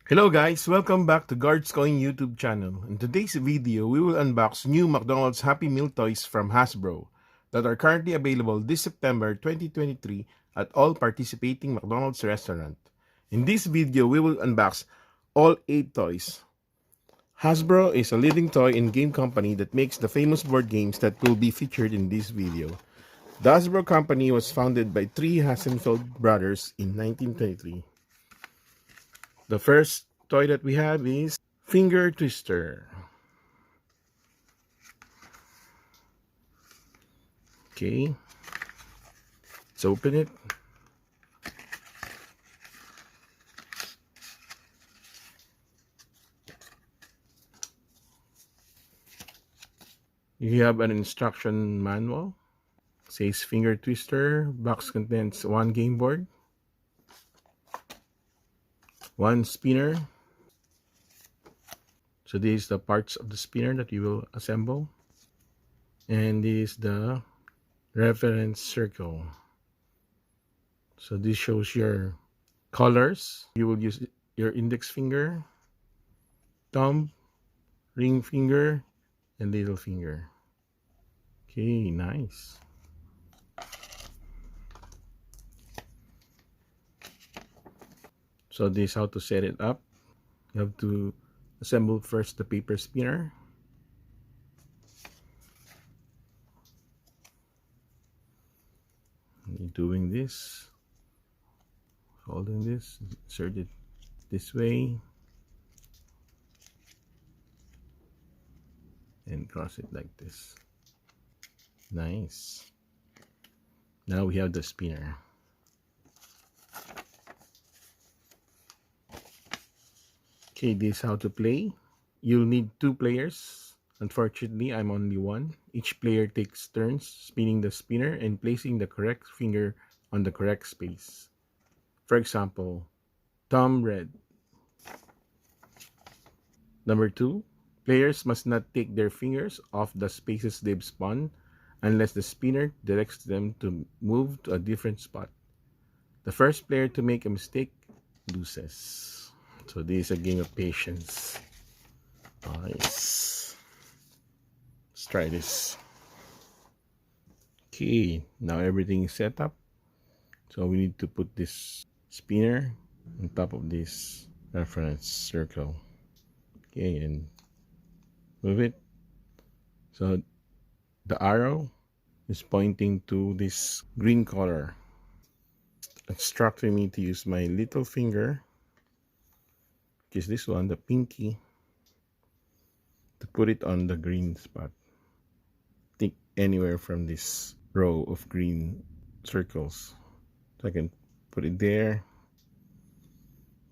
Hello guys, welcome back to Gards YouTube channel. In today's video, we will unbox new McDonald's Happy Meal toys from Hasbro that are currently available this September 2023 at all participating McDonald's restaurant. In this video, we will unbox all 8 toys. Hasbro is a leading toy and game company that makes the famous board games that will be featured in this video. The Hasbro company was founded by 3 Hassenfeld Brothers in 1923. The first toy that we have is Finger Twister. Okay, let's open it. You have an instruction manual. It says Finger Twister. Box contains 1 game board, 1 spinner. So these are the parts of the spinner that you will assemble. And this is the reference circle. So this shows your colors. You will use your index finger, thumb, ring finger, and little finger. Okay, nice. So this is how to set it up. You have to assemble first the paper spinner. You're doing this, holding this, insert it this way, and cross it like this. Nice. Now we have the spinner. Okay, this is how to play. You'll need 2 players. Unfortunately, I'm only 1. Each player takes turns spinning the spinner and placing the correct finger on the correct space. For example, thumb red. Number 2, players must not take their fingers off the spaces they've spun unless the spinner directs them to move to a different spot. The first player to make a mistake loses. So this is a game of patience. Nice. Let's try this. Okay, now everything is set up. So we need to put this spinner on top of this reference circle. Okay, and move it. So the arrow is pointing to this green color, instructing me to use my little finger, which is this one, the pinky, to put it on the green spot. Think anywhere from this row of green circles. So I can put it there.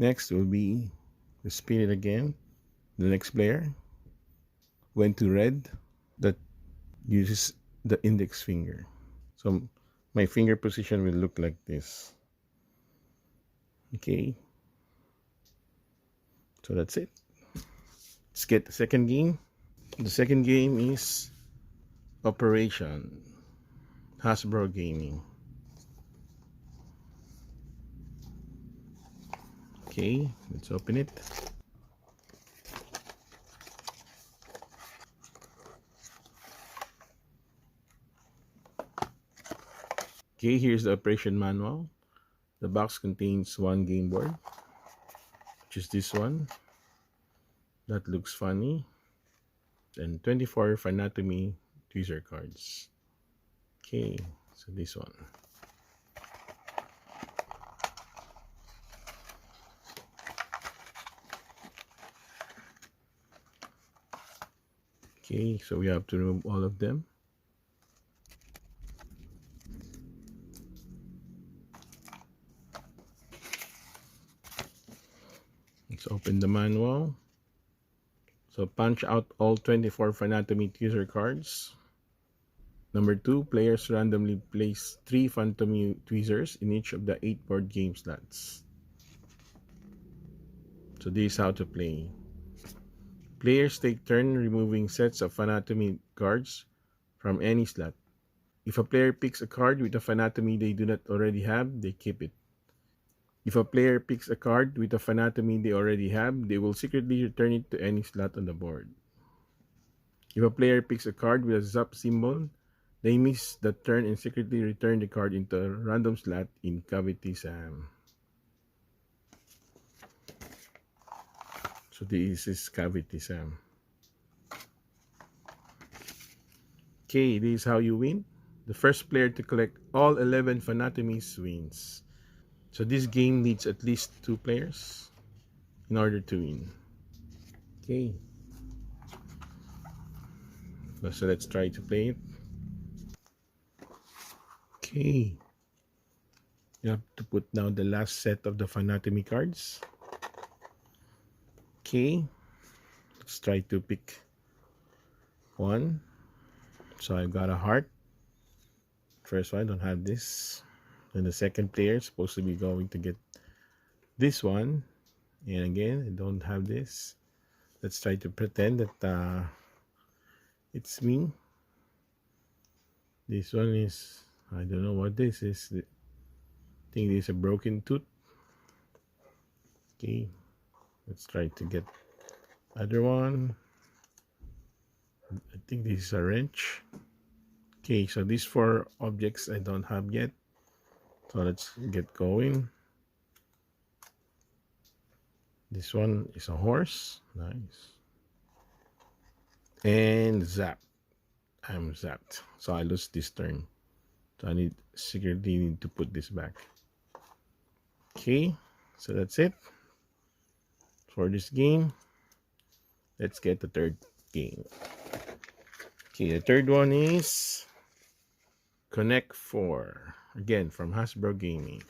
Next will be to spin it again. The next player went to red, that uses the index finger. So my finger position will look like this. Okay. So that's it. Let's get the second game. The second game is Operation Hasbro Gaming. Okay, let's open it. Okay, here's the operation manual. The box contains 1 game board, which is this one. That looks funny. And 24 anatomy tweezer cards. Okay, so this one. Okay, so we have to remove all of them. Let's open the manual. So punch out all 24 anatomy tweezer cards. Number 2, players randomly place 3 Phantom tweezers in each of the 8 board game slots. So this is how to play. Players take turn removing sets of anatomy cards from any slot. If a player picks a card with a anatomy they do not already have, they keep it. If a player picks a card with a Fanatomy they already have, they will secretly return it to any slot on the board. If a player picks a card with a Zap symbol, they miss the turn and secretly return the card into a random slot in Cavity Sam. So this is Cavity Sam. Okay, this is how you win. The first player to collect all 11 Fanatomies wins. So this game needs at least 2 players in order to win. Okay. So let's try to play it. Okay. You have to put down the last set of the Fanatomy cards. Okay. Let's try to pick one. So I've got a heart. First one, I don't have this. Then the second player is supposed to be going to get this one. And again, I don't have this. Let's try to pretend that it's me. This one is, I don't know what this is. I think this is a broken tooth. Okay, let's try to get other one. I think this is a wrench. Okay, so these 4 objects I don't have yet. So let's get going. This one is a horse. Nice. And zap. I'm zapped. So I lose this turn. So I secretly need to put this back. Okay, so that's it for this game. Let's get the third game. Okay, the third one is Connect 4. Again, from Hasbro Gaming.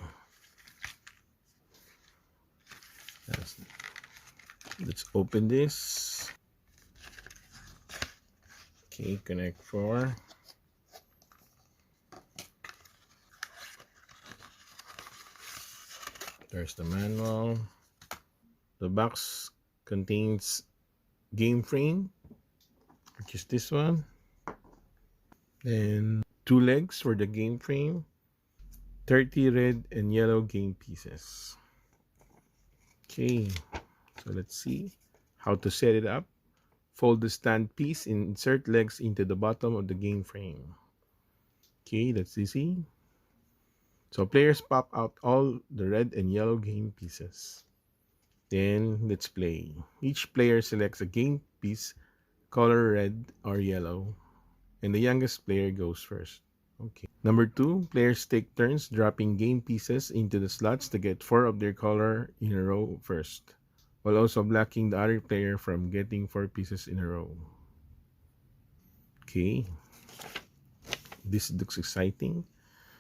Let's open this. Okay, Connect 4. There's the manual. The box contains game frame, which is this one. Then 2 legs for the game frame. 30 red and yellow game pieces. Okay, so let's see how to set it up. Fold the stand piece and insert legs into the bottom of the game frame. Okay, that's easy. So players pop out all the red and yellow game pieces. Then let's play. Each player selects a game piece, color red or yellow, and the youngest player goes first. Okay. Number 2, players take turns dropping game pieces into the slots to get 4 of their color in a row first, while also blocking the other player from getting 4 pieces in a row. Okay. This looks exciting.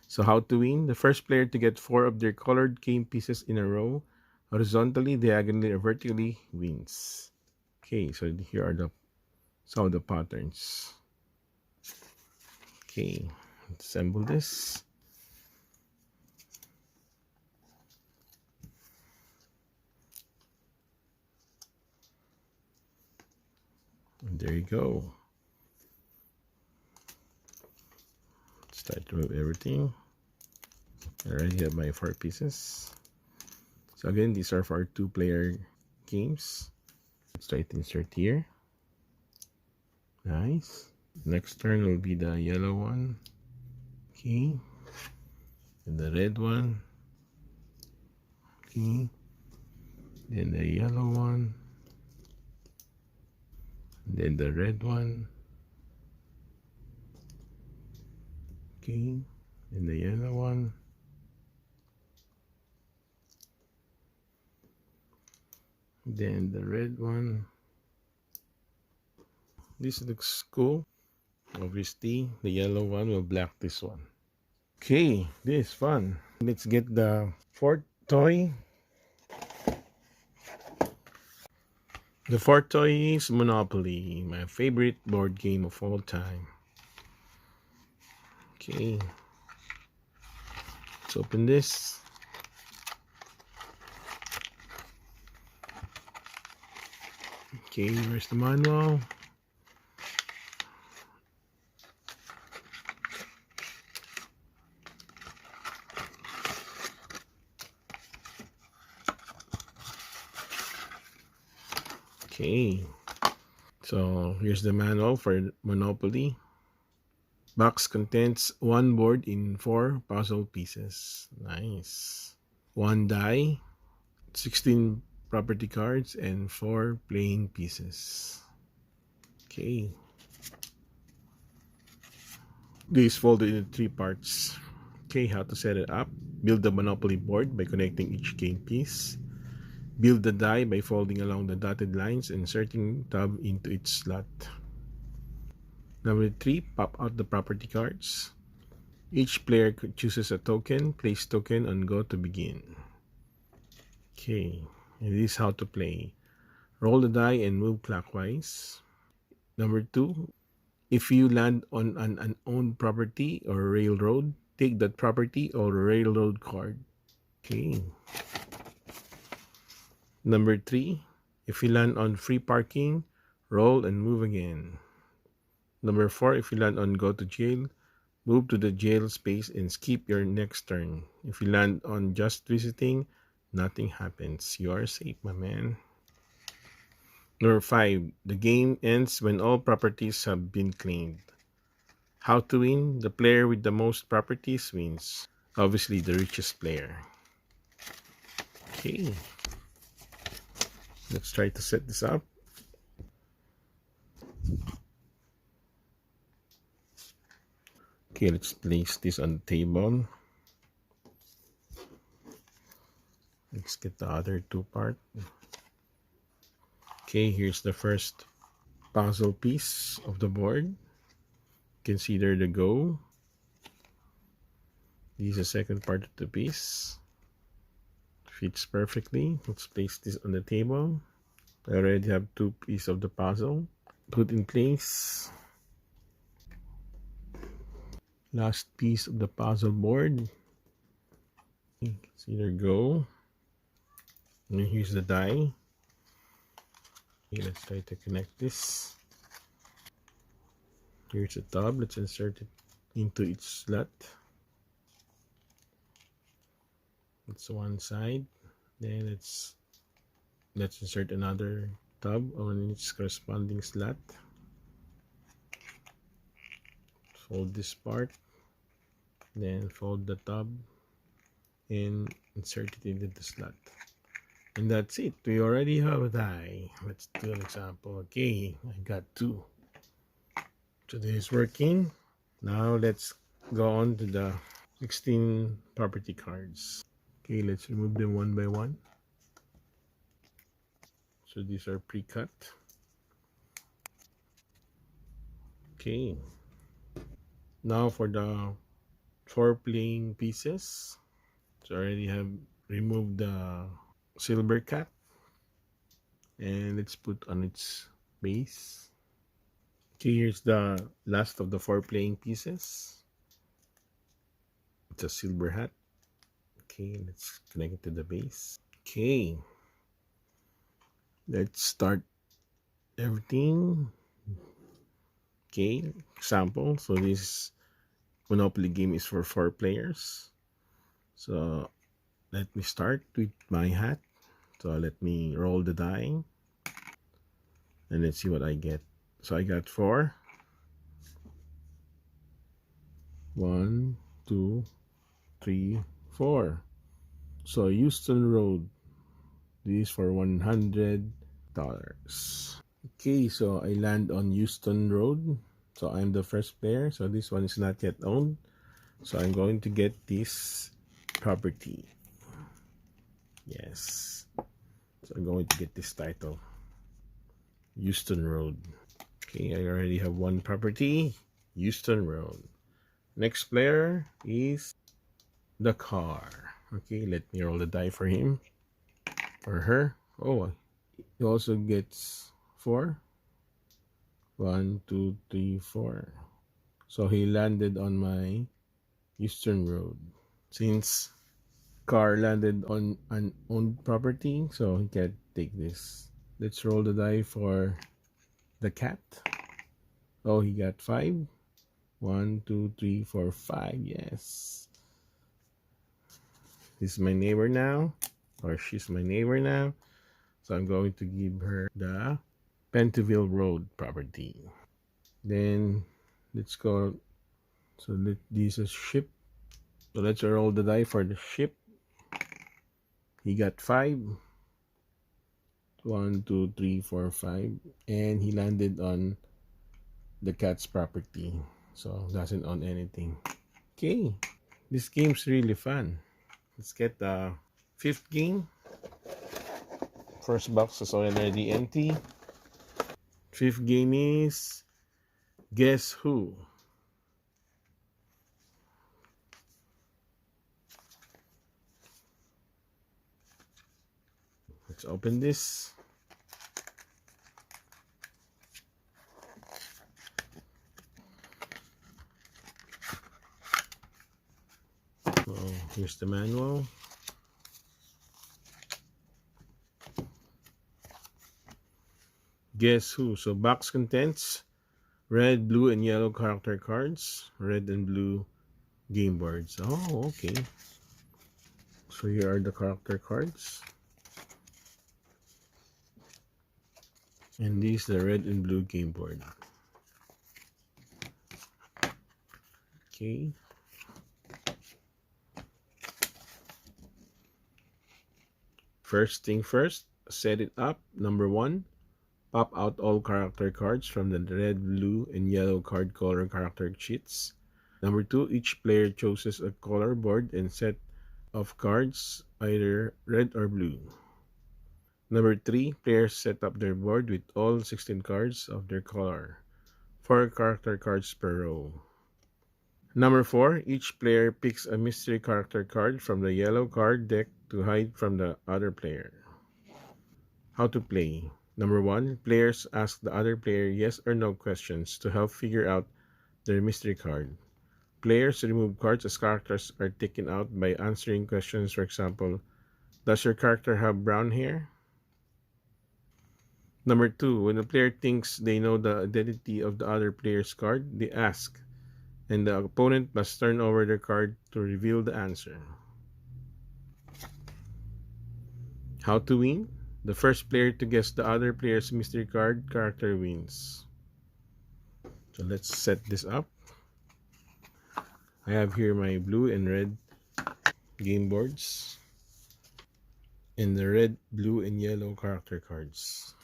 So how to win? The first player to get 4 of their colored game pieces in a row, horizontally, diagonally, or vertically, wins. Okay, so here are some of the patterns. Okay, assemble this. And there you go. Let's start to remove everything. I already have my 4 pieces. So again, these are for 2-player games. Let's try to insert here. Nice. Next turn will be the yellow one. Okay. And the red one. Okay. Then the yellow one. And then the red one. Okay. And the yellow one. Then the red one. This looks cool. Obviously, the yellow one will block this one. Okay, this is fun. Let's get the 4th toy. The 4th toy is Monopoly, my favorite board game of all time. Okay. Let's open this. Okay, where's the manual? Okay. So here's the manual for Monopoly. Box contains one board in 4 puzzle pieces. Nice. One die, 16 property cards, and 4 playing pieces. Okay. This folded into 3 parts. Okay, how to set it up. Build the Monopoly board by connecting each game piece. Build the die by folding along the dotted lines and inserting tab into its slot. Number 3, pop out the property cards. Each player chooses a token, place token on go to begin. Okay, and this is how to play. Roll the die and move clockwise. Number 2, if you land on an unowned property or railroad, take that property or railroad card. Okay. Number 3, if you land on free parking, roll and move again. Number 4, if you land on go to jail, move to the jail space and skip your next turn. If you land on just visiting, nothing happens. You are safe, my man. Number 5, the game ends when all properties have been claimed. How to win? The player with the most properties wins. Obviously, the richest player. Okay. Let's try to set this up. Okay, let's place this on the table. Let's get the other 2 part. Okay, here's the first puzzle piece of the board. Consider the go. This is the second part of the piece. Fits perfectly. Let's place this on the table. I already have 2 pieces of the puzzle. Put in place. Last piece of the puzzle board. Consider go. And here's the die. Okay, let's try to connect this. Here's the tab. Let's insert it into its slot. That's one side. Then let's insert another tab on its corresponding slot. Fold this part. Then fold the tab and insert it into the slot. And that's it. We already have a die. Let's do an example. Okay, I got 2. So this is working. Now let's go on to the 16 property cards. Okay, let's remove them one by one. So these are pre-cut. Okay. Now for the 4 playing pieces. So I already have removed the silver cat. And let's put on its base. Okay, here's the last of the 4 playing pieces. It's a silver hat. Okay, let's connect it to the base. Okay. Let's start everything. Okay, example. So this Monopoly game is for 4 players. So let me start with my hat. So let me roll the die. And let's see what I get. So I got 4. 1, 2, 3, 4. So Houston Road. This is for $100. Okay, so I land on Houston Road. So I'm the first player. So this one is not yet owned. So I'm going to get this property. Yes. So I'm going to get this title. Houston Road. Okay, I already have 1 property. Houston Road. Next player is the car. Okay, let me roll the die for him. Or her. Oh, he also gets 4. 1, 2, 3, 4. So he landed on my Houston Road. Since car landed on an owned property, so he can't take this. Let's roll the die for the cat. Oh, he got 5. 1, 2, 3, 4, 5. Yes. This is my neighbor now. Or she's my neighbor now. So I'm going to give her the Pentonville Road property. Then let's go. So this is ship. So let's roll the die for the ship. He got 5. 1, 2, 3, 4, 5. And he landed on the cat's property. So doesn't own anything. Okay. This game's really fun. Let's get the 5th game. First box is already empty. 5th game is Guess Who? Let's open this. So here's the manual. Guess Who? So box contents red, blue, and yellow character cards, red and blue game boards. Oh, okay. So here are the character cards. And these the red and blue game board. Okay. First thing first, set it up. Number 1, pop out all character cards from the red, blue, and yellow card color character sheets. Number 2, each player chooses a color board and set of cards, either red or blue. Number 3, players set up their board with all 16 cards of their color. 4 character cards per row. Number 4, each player picks a mystery character card from the yellow card deck to hide from the other player. How to play. Number 1, players ask the other player yes or no questions to help figure out their mystery card. Players remove cards as characters are taken out by answering questions. For example, does your character have brown hair? Number 2, when a player thinks they know the identity of the other player's card, they ask, and the opponent must turn over their card to reveal the answer. How to win? The first player to guess the other player's mystery card character wins. So let's set this up. I have here my blue and red game boards and the red, blue, and yellow character cards.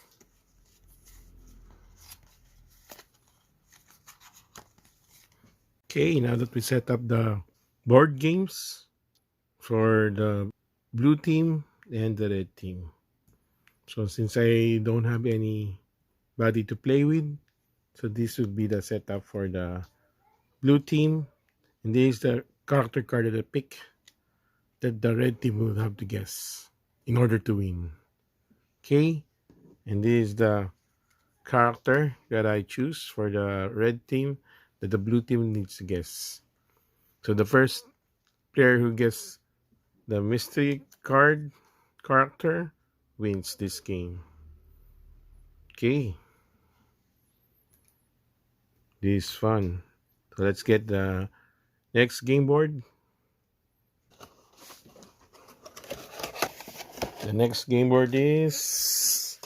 Okay, now that we set up the board games for the blue team and the red team. So since I don't have anybody to play with, so this would be the setup for the blue team. And this is the character card that I pick that the red team will have to guess in order to win. Okay, and this is the character that I choose for the red team that the blue team needs to guess. So the first player who gets the mystery card character wins this game. Okay. This is fun. So let's get the next game board. The next game board is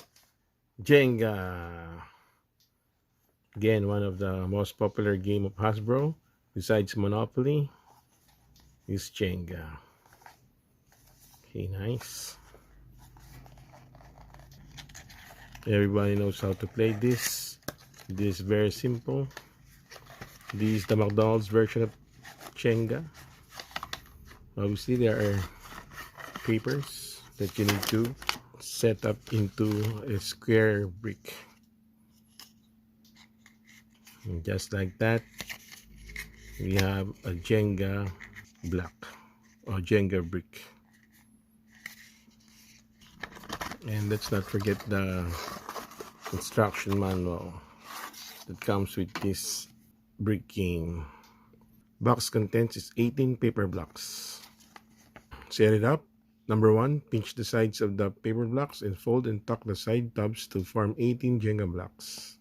Jenga. Again, one of the most popular game of Hasbro, besides Monopoly, is Jenga. Okay, nice. Everybody knows how to play this. This is very simple. This is the McDonald's version of Jenga. Obviously, there are papers that you need to set up into a square brick. And just like that, we have a Jenga block or Jenga brick. And let's not forget the instruction manual that comes with this brick game. Box contents is 18 paper blocks. Set it up. Number 1, pinch the sides of the paper blocks and fold and tuck the side tabs to form 18 Jenga blocks.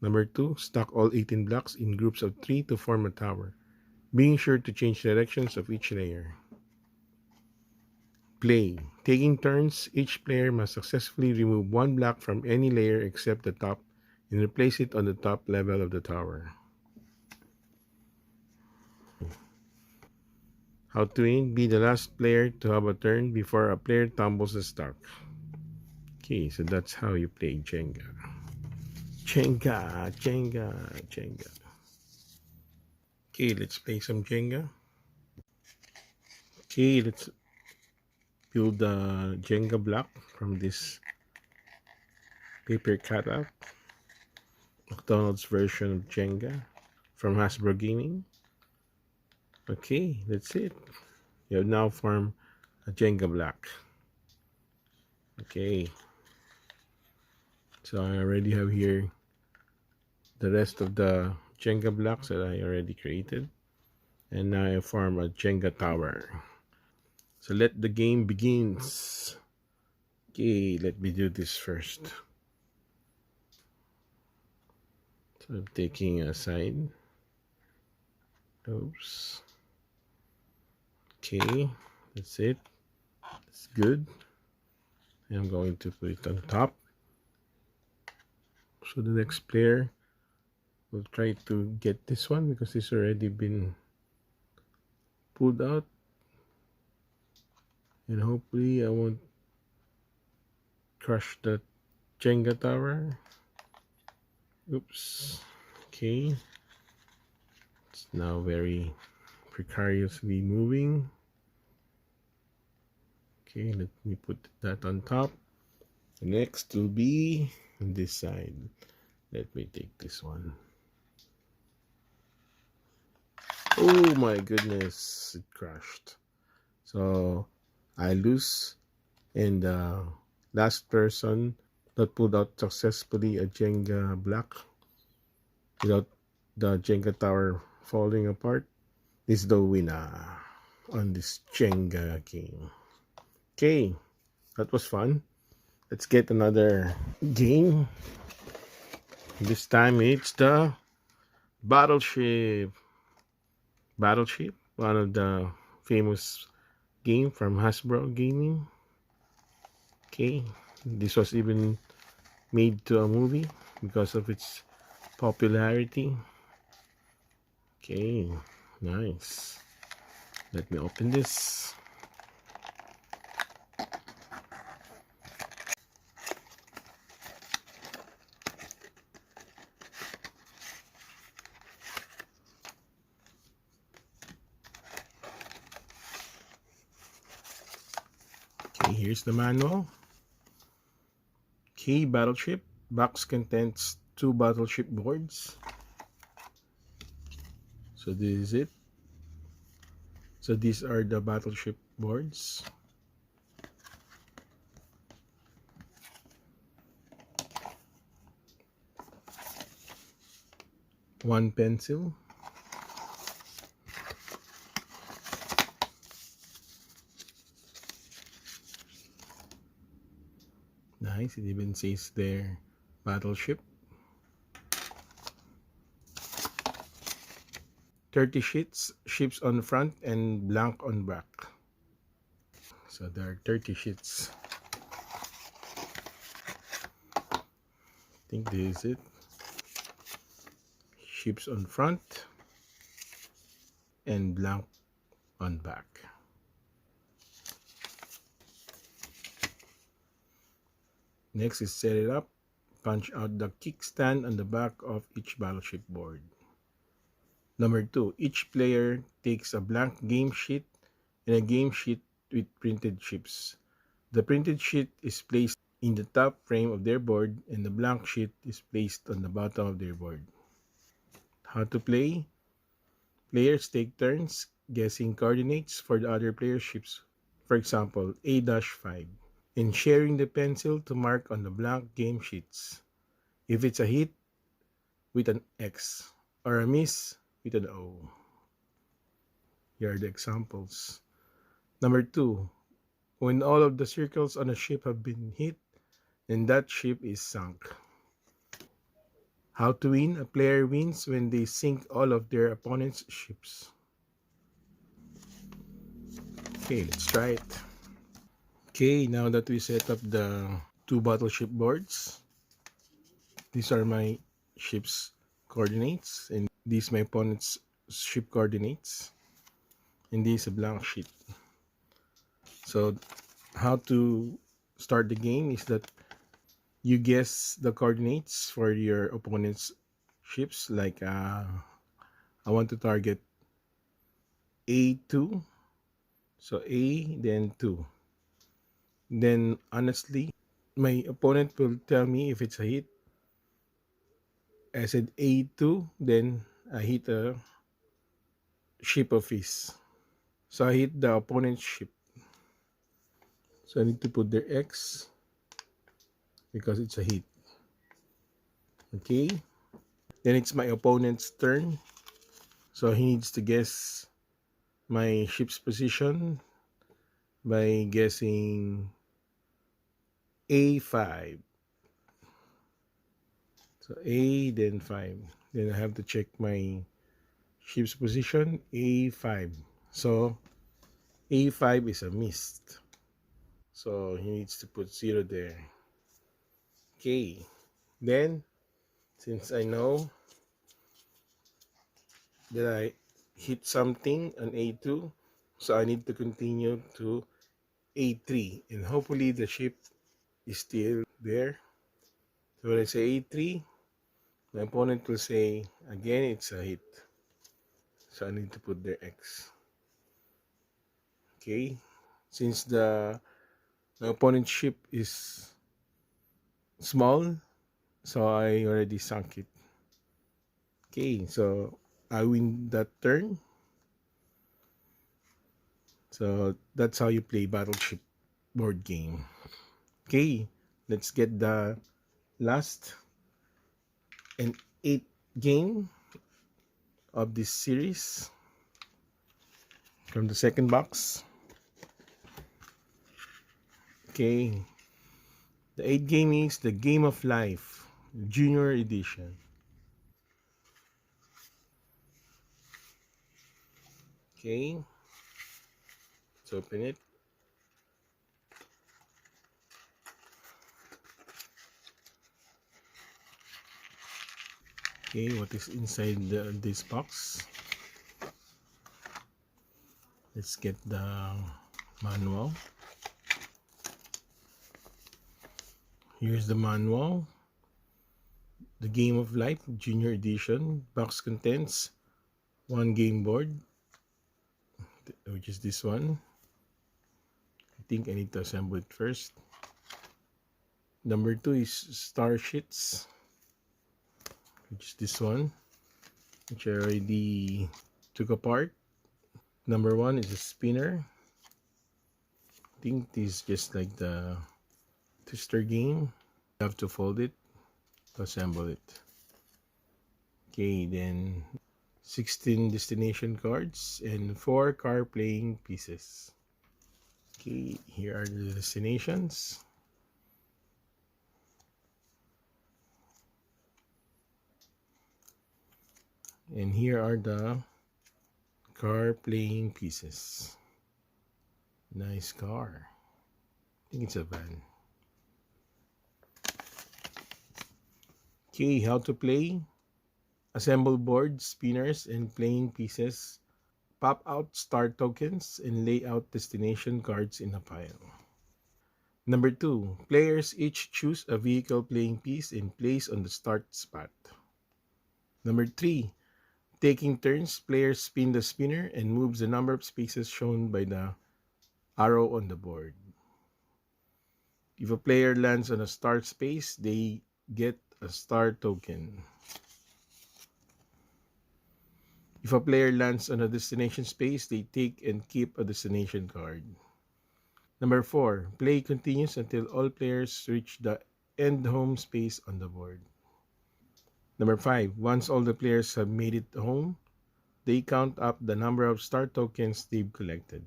Number 2, stack all 18 blocks in groups of 3 to form a tower, being sure to change directions of each layer. Play. taking turns, each player must successfully remove one block from any layer except the top and replace it on the top level of the tower. How to win? Be the last player to have a turn before a player tumbles the stock. Okay, so that's how you play Jenga. Jenga, Jenga, Jenga. Okay, let's play some Jenga. Okay, let's build the Jenga block from this paper cutout. McDonald's version of Jenga from Hasbro Gaming. Okay, that's it. You have now formed a Jenga block. Okay. So I already have here the rest of the Jenga blocks that I already created. And now I form a Jenga tower. So let the game begins. Okay, let me do this first. So I'm taking a side. Oops. Okay, that's it. That's good. And I'm going to put it on top. So the next player will try to get this one because it's already been pulled out. And hopefully I won't crush the Jenga tower. Oops. Okay. It's now very precariously moving. Okay, let me put that on top. The next will be on this side. Let me take this one. Oh my goodness, it crashed. So I lose, and the last person that pulled out successfully a Jenga block without the Jenga tower falling apart is the winner on this Jenga game. Okay, that was fun. Let's get another game. This time it's the Battleship. Battleship, one of the famous game from Hasbro Gaming. Okay, this was even made to a movie because of its popularity. Okay, nice. Let me open this. Okay, here's the manual. Okay, Battleship. Box contains 2 Battleship boards. So this is it. So these are the Battleship boards. One pencil. Nice, it even says there Battleship. 30 sheets, ships on front and blank on back. So there are 30 sheets. I think this is it. Ships on front and blank on back. Next is set it up. Punch out the kickstand on the back of each Battleship board. Number 2, each player takes a blank game sheet and a game sheet with printed ships. The printed sheet is placed in the top frame of their board and the blank sheet is placed on the bottom of their board. How to play? Players take turns guessing coordinates for the other player's ships. For example, A-5. And sharing the pencil to mark on the blank game sheets. If it's a hit, with an X, or a miss, with an O. Here are the examples. Number 2, when all of the circles on a ship have been hit, then that ship is sunk. How to win? A player wins when they sink all of their opponent's ships. Okay, let's try it. Okay, now that we set up the two battleship boards, these are my ship's coordinates, and these my opponent's ship coordinates, and this is a blank sheet. So how to start the game is that you guess the coordinates for your opponent's ships. Like I want to target A2, so A then 2. Then honestly, my opponent will tell me if it's a hit. I said A2, then I hit a ship of his. So I hit the opponent's ship. So I need to put their X because it's a hit. Okay. Then it's my opponent's turn. So he needs to guess my ship's position by guessing A5. So A then 5. Then I have to check my ship's position A5. So A5 is a missed. So he needs to put 0 there. Okay. Then since I know that I hit something on A2, so I need to continue to A3, and hopefully the ship is still there. So when I say A3, my opponent will say again it's a hit, so I need to put their X. Okay, since my opponent's ship is small, so I already sunk it. Okay, so I win that turn. So that's how you play Battleship board game. Okay, let's get the last and 8th game of this series from the second box. Okay, the 8th game is the Game of Life Junior Edition. Okay, let's open it. Okay, what is inside this box? Let's get the manual. Here's the manual. The Game of Life Junior Edition. Box contents 1 game board, which is this one. I think I need to assemble it first. Number 2 is star sheets, which is this one, which I already took apart. Number 1 is a spinner. I think this is just like the twister game. You have to fold it to assemble it. Okay, then 16 destination cards and 4 car playing pieces. Okay, here are the destinations. And here are the car playing pieces. Nice car. I think it's a van. Okay, how to play. Assemble boards, spinners, and playing pieces. Pop out star tokens and lay out destination cards in a pile. Number 2, players each choose a vehicle playing piece and place on the start spot. Number 3, taking turns, players spin the spinner and moves the number of spaces shown by the arrow on the board. If a player lands on a star space, they get a star token. If a player lands on a destination space, they take and keep a destination card. Number 4, play continues until all players reach the end home space on the board. Number 5, once all the players have made it home, they count up the number of star tokens they've collected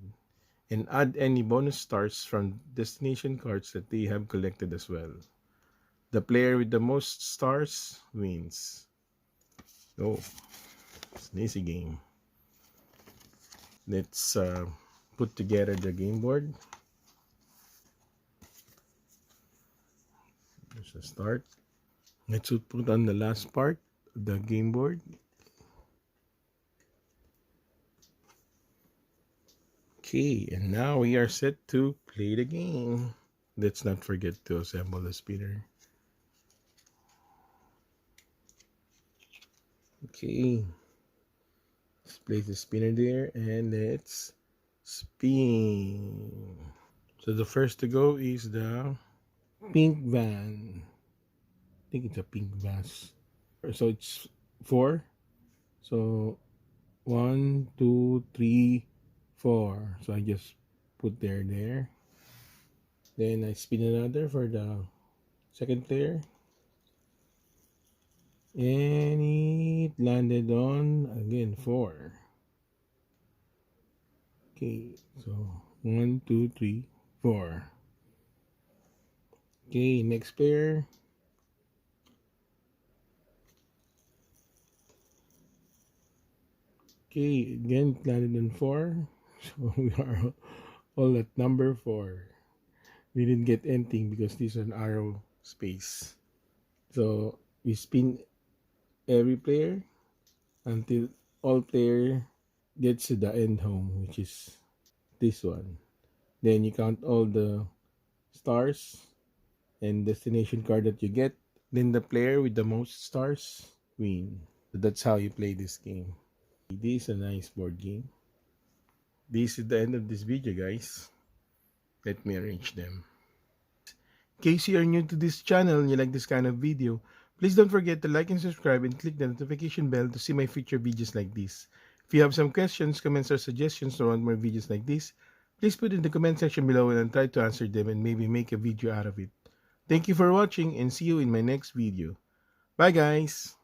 and add any bonus stars from destination cards that they have collected as well. The player with the most stars wins. Oh, it's an easy game. Let's put together the game board. So start. Let's put on the last part of the game board. Okay, and now we are set to play the game. Let's not forget to assemble the spinner. Okay, let's place the spinner there and let's spin. So the first to go is the pink van. I think it's a pink vase. So it's 4. So 1, 2, 3, 4. So I just put there. Then I spin another for the second player. And it landed on, again, 4. Okay, so 1, 2, 3, 4. Okay, next player. Okay, again, it landed on 4. So we are all at number 4. We didn't get anything because this is an arrow space. So we spin every player until all player gets to the end home, which is this one. Then you count all the stars and destination card that you get. Then the player with the most stars win. So that's how you play this game. This is a nice board game. This is the end of this video, guys. Let me arrange them. In case you are new to this channel and you like this kind of video, please don't forget to like and subscribe and click the notification bell to see my future videos like this. If you have some questions, comments, or suggestions or want more videos like this, please put in the comment section below and I'll try to answer them and maybe make a video out of it. Thank you for watching and see you in my next video. Bye guys!